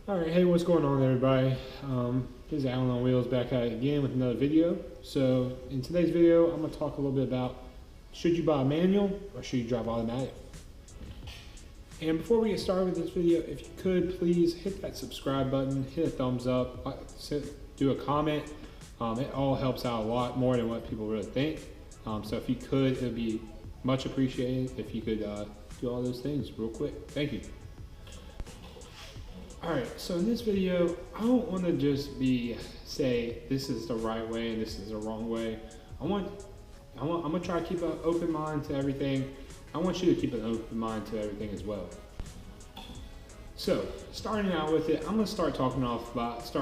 Alright, hey, what's going on everybody? This is Alan on Wheels back at it again with another video. So in today's video, I'm going to talk a little bit about should you buy a manual or should you drive automatic? And before we get started with this video, if you could please hit that subscribe button, hit a thumbs up, do a comment. It all helps out a lot more than what people really think. So if you could, it would be much appreciated if you could do all those things real quick. Thank you. Alright, so in this video, I don't want to just say this is the right way and this is the wrong way. I'm gonna try to keep an open mind to everything. I want you to keep an open mind to everything as well. So, starting out with it, I'm gonna start talking about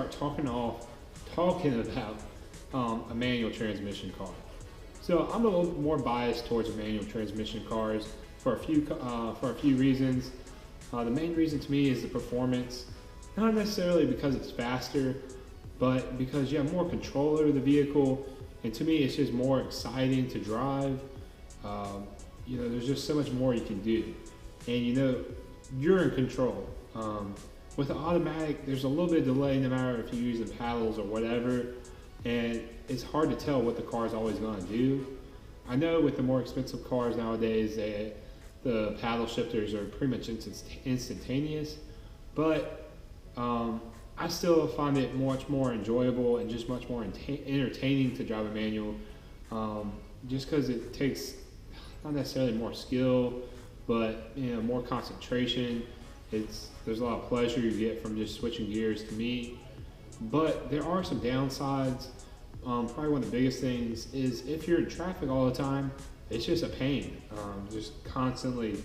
a manual transmission car. So I'm a little more biased towards manual transmission cars for a few reasons. The main reason to me is the performance, not necessarily because it's faster, but because you have more control over the vehicle, and to me it's just more exciting to drive. There's just so much more you can do, and you're in control. With the automatic, there's a little bit of delay no matter if you use the paddles or whatever, and it's hard to tell what the car is always going to do. I know with the more expensive cars nowadays, the paddle shifters are pretty much instantaneous, but I still find it much more enjoyable and just much more entertaining to drive a manual, just because it takes not necessarily more skill, but more concentration. There's a lot of pleasure you get from just switching gears to me, but there are some downsides. Probably one of the biggest things is if you're in traffic all the time, it's just a pain. Just constantly,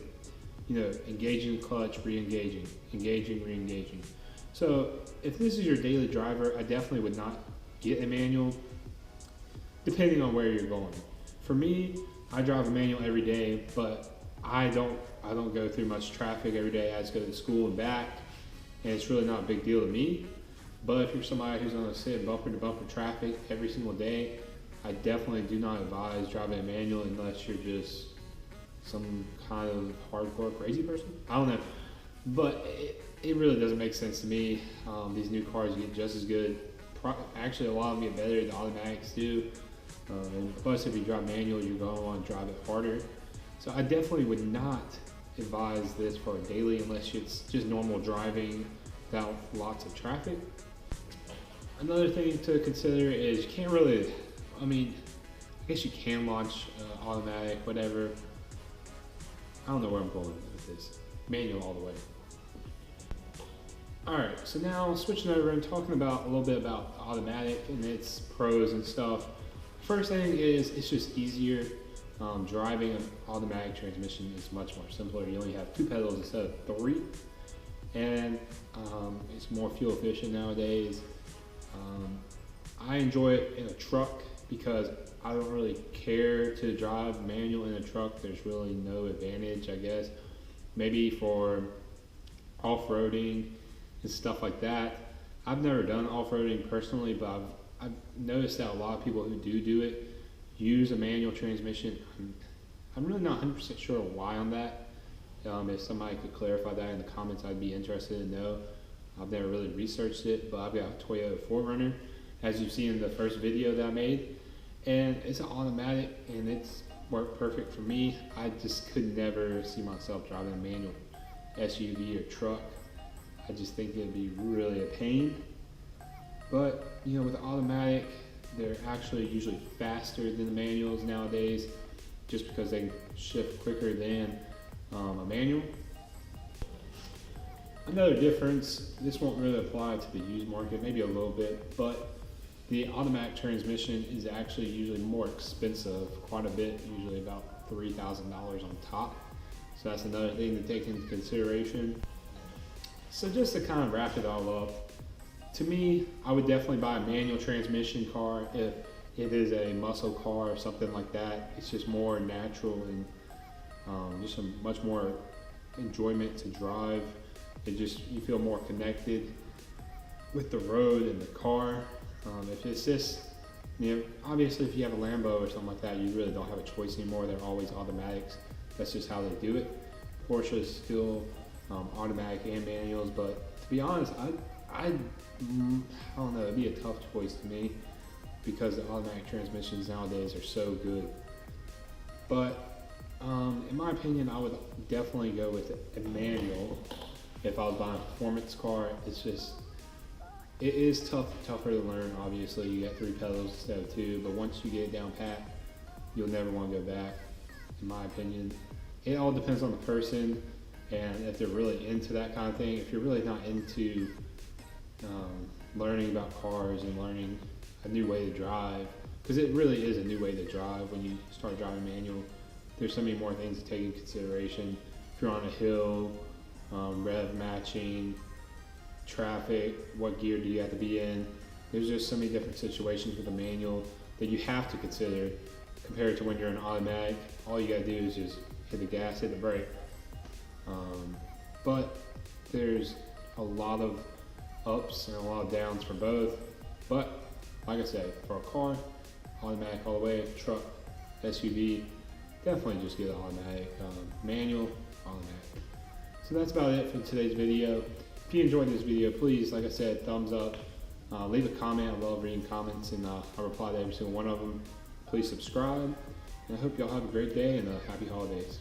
engaging the clutch, re-engaging, engaging, re-engaging. So if this is your daily driver, I definitely would not get a manual, depending on where you're going. For me, I drive a manual every day, but I don't go through much traffic every day. I just go to school and back, and it's really not a big deal to me. But if you're somebody who's going to sit in bumper to bumper traffic every single day, I definitely do not advise driving a manual unless you're just some kind of hardcore crazy person. I don't know, but it really doesn't make sense to me. These new cars get just as good. Actually, a lot of them get better than the automatics do. And plus, if you drive manual, you're going to want to drive it harder. So I definitely would not advise this for a daily unless it's just normal driving without lots of traffic. Another thing to consider is you can't really, I guess you can launch automatic, whatever. I don't know where I'm going with this. Manual all the way. Alright, so now switching over and talking about a little bit about automatic and its pros and stuff. First thing is it's just easier. Driving an automatic transmission is much more simpler. You only have 2 pedals instead of 3. And it's more fuel efficient nowadays. I enjoy it in a truck because I don't really care to drive manual in a truck. There's really no advantage, I guess. Maybe for off-roading and stuff like that. I've never done off-roading personally, but I've noticed that a lot of people who do it use a manual transmission. I'm really not 100% sure why on that. If somebody could clarify that in the comments, I'd be interested to know. I've never really researched it, but I've got a Toyota 4Runner, as you've seen in the first video that I made. And it's an automatic, and it's worked perfect for me. I just could never see myself driving a manual SUV or truck. I just think it'd be really a pain. But, with the automatic, they're actually usually faster than the manuals nowadays, just because they shift quicker than a manual. Another difference, this won't really apply to the used market, maybe a little bit, but the automatic transmission is actually usually more expensive, quite a bit, usually about $3,000 on top. So that's another thing to take into consideration. So just to kind of wrap it all up, to me, I would definitely buy a manual transmission car if it is a muscle car or something like that. It's just more natural and just much more enjoyment to drive. You feel more connected with the road and the car. If it's just, obviously if you have a Lambo or something like that, you really don't have a choice anymore. They're always automatics. That's just how they do it. Porsche is still automatic and manuals, but To be honest, I don't know. It'd be a tough choice to me because the automatic transmissions nowadays are so good. But in my opinion, I would definitely go with a manual if I was buying a performance car. It is tougher to learn. Obviously, you got 3 pedals instead of 2, but once you get it down pat, you'll never want to go back. In my opinion, it all depends on the person and if they're really into that kind of thing. If you're really not into learning about cars and learning a new way to drive, because it really is a new way to drive when you start driving manual. There's so many more things to take into consideration. If you're on a hill, rev matching, traffic, what gear do you have to be in? There's just so many different situations with a manual that you have to consider compared to when you're in automatic. All you gotta do is just hit the gas, hit the brake. But there's a lot of ups and a lot of downs for both. But like I said, for a car, automatic all the way. Truck, SUV, definitely just get an automatic. Manual, automatic. So that's about it for today's video. If you enjoyed this video, please, like I said, thumbs up. Leave a comment. I love reading comments, and I reply to every single one of them. Please subscribe. And I hope y'all have a great day and happy holidays.